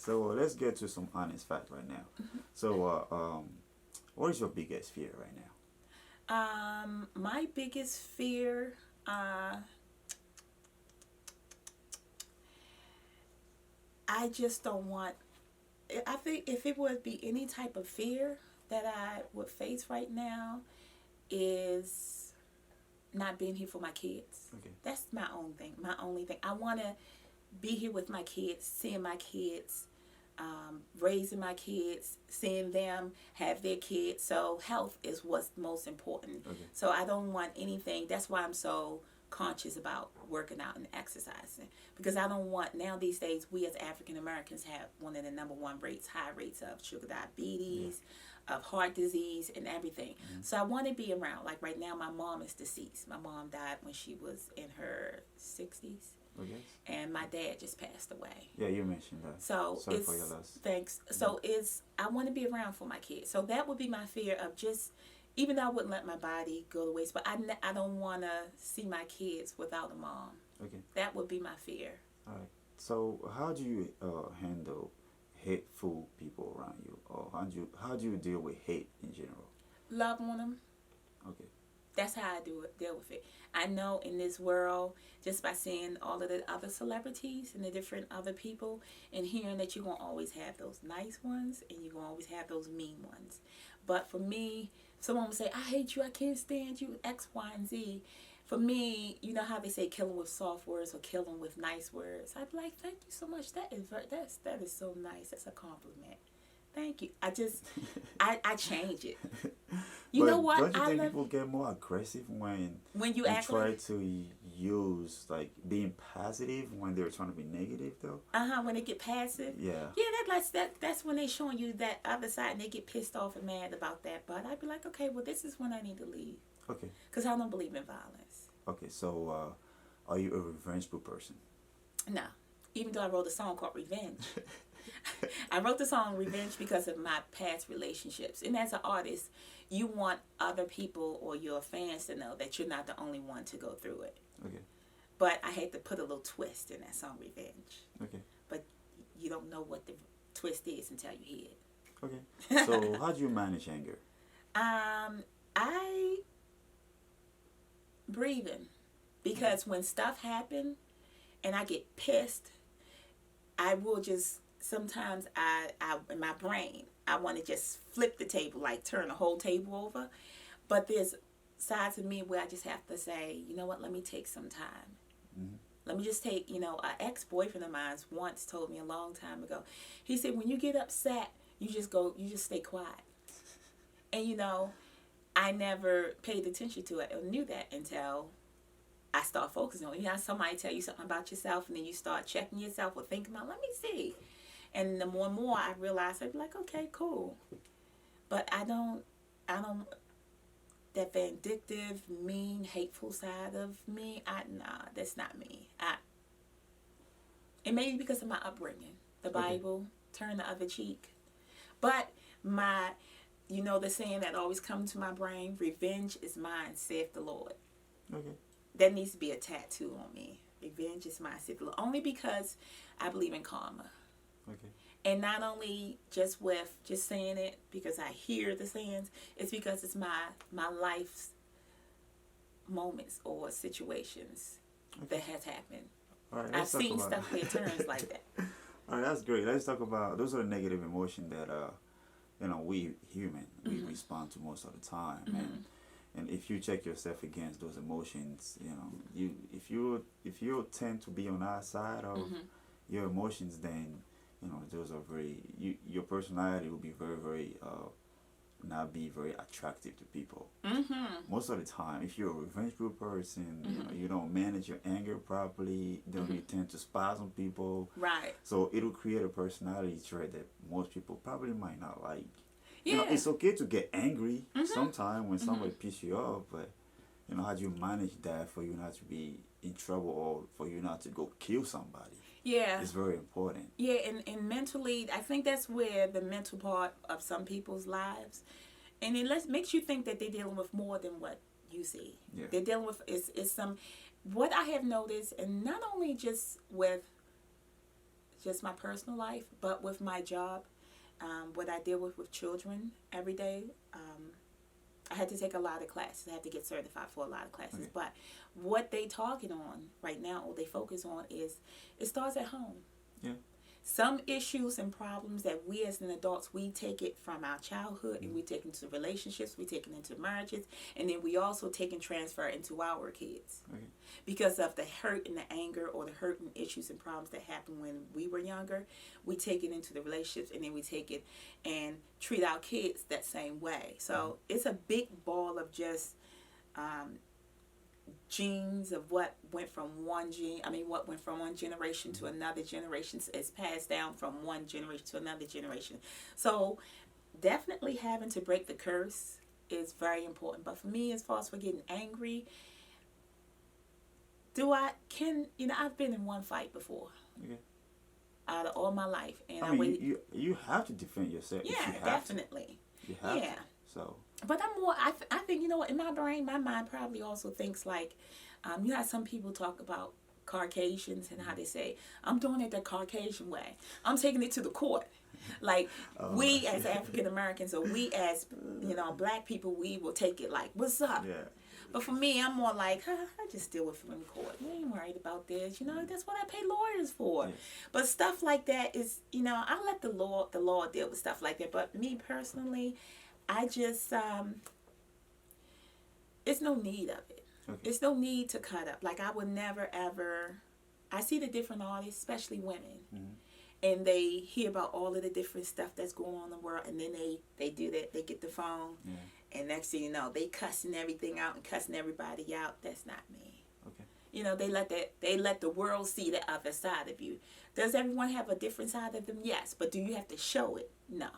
So let's get to some honest fact right now. So, what is your biggest fear right now? My biggest fear, uh, I just don't want. I think if it would be any type of fear that I would face right now is not being here for my kids. Okay. That's my own thing. My only thing. I want to be here with my kids, seeing my kids, raising my kids, seeing them have their kids. So health is what's most important. Okay. So I don't want anything. That's why I'm so conscious about working out and exercising, because I don't want, now these days we as African Americans have one of the number one rates, high rates of sugar diabetes, of heart disease and everything. So I want to be around. Like right now, my mom is deceased. My mom died when she was in her 60s, Okay. and my dad just passed away. Yeah, you mentioned that. So Sorry it's for your loss. thanks. So it's, I want to be around for my kids. So that would be my fear of just, even though I wouldn't let my body go to waste, but I don't want to see my kids without a mom. Okay. That would be my fear. All right. So, how do you handle hateful people around you, or how do you deal with hate in general? Love on them. Okay. That's how I deal with it. I know in this world, just by seeing all of the other celebrities and the different other people, and hearing that you're going to always have those nice ones and you're going to always have those mean ones. But for me, someone would say, I hate you, I can't stand you, X, Y, and Z. For me, you know how they say killing with soft words or killing with nice words. I'd be like, thank you so much. That is so nice. That's a compliment. Thank you. I change it. You But know what? don't you I think love people get more aggressive when you they act try like, to use like being positive when they're trying to be negative though? when they get passive. Yeah. Yeah, that's when they showing you that other side, and they get pissed off and mad about that. But I'd be like, okay, well, this is when I need to leave, Okay. because I don't believe in violence. Okay. So, are you a revengeful person? No, even though I wrote a song called Revenge. I wrote the song Revenge because of my past relationships. And as an artist, you want other people or your fans to know that you're not the only one to go through it. Okay. But I had to put a little twist in that song Revenge. Okay. But you don't know what the twist is until you hear Okay. So, how do you manage anger? it. I breathing, because when stuff happen and I get pissed, I will just, sometimes I in my brain I want to just flip the table, like turn the whole table over. But there's sides of me where I just have to say, you know what, let me take some time. Mm-hmm. Let me just take, an ex-boyfriend of mine once told me a long time ago. He said, when you get upset, you just stay quiet. And I never paid attention to it or knew that until I start focusing on it. Somebody tell you something about yourself, and then you start checking yourself or thinking about, let me see. And the more and more I realized, I'd be like, okay, cool. But I don't, that vindictive, mean, hateful side of me, nah, that's not me. It may be because of my upbringing. The Bible, turn the other cheek. But the saying that always comes to my brain, revenge is mine, saith the Lord. Okay. That needs to be a tattoo on me. Revenge is mine, saith the Lord. Only because I believe in karma. Okay. And not only just with just saying it because I hear the sayings, it's because it's my life's moments or situations that has happened. All right. I've Let's talk seen about. stuff where it turns like that. All right. That's great. Let's talk about those are the negative emotions that we human we respond to most of the time, and if you check yourself against those emotions, if you tend to be on our side of your emotions, then those are your personality will be very very not be very attractive to people. Most of the time, if you're a revengeful person, you don't manage your anger properly, then you tend to spaz on people. Right. So it'll create a personality trait that most people probably might not like. Yeah. It's okay to get angry sometimes when somebody pisses you off, but how do you manage that for you not to be in trouble or for you not to go kill somebody? Yeah. It's very important. Yeah, and mentally, I think that's where the mental part of some people's lives, and it makes you think that they're dealing with more than what you see. Yeah. They're dealing with is some, what I have noticed, and not only just with just my personal life, but with my job, what I deal with children every day. I had to take a lot of classes. I had to get certified for a lot of classes. Okay. But what they talking on right now, or they focus on, is it starts at home. Yeah. Some issues and problems that we as an adults, we take it from our childhood and we take it into relationships, we take it into marriages, and then we also take and transfer it into our kids. Okay. Because of the hurt and the anger or the hurt and issues and problems that happened when we were younger, we take it into the relationships, and then we take it and treat our kids that same way. So it's a big ball of just genes of what went from one generation to another generation. Is passed down from one generation to another generation. So definitely having to break the curse is very important. But for me, as far as for getting angry, I've been in one fight before. Okay. Out of all my life, and I mean, you have to defend yourself. Yeah, if you have definitely. To. You have Yeah. to. So. But I'm more. I think, in my brain, my mind probably also thinks like, you know how some people talk about Caucasians and how they say, I'm doing it the Caucasian way. I'm taking it to the court. Like we as African Americans, or we as Black people, we will take it like, what's up? Yeah. But for me, I'm more like, I just deal with them in court. You ain't worried about this. That's what I pay lawyers for. Yeah. But stuff like that is, I let the law deal with stuff like that. But me personally, I just, it's no need of it. Okay. It's no need to cut up. Like, I would never, ever, I see the different artists, especially women, and they hear about all of the different stuff that's going on in the world, and then they do that. They get the phone, and next thing you know, they cussing everything out and cussing everybody out. That's not me. Okay. They let the world see the other side of you. Does everyone have a different side of them? Yes. But do you have to show it? No.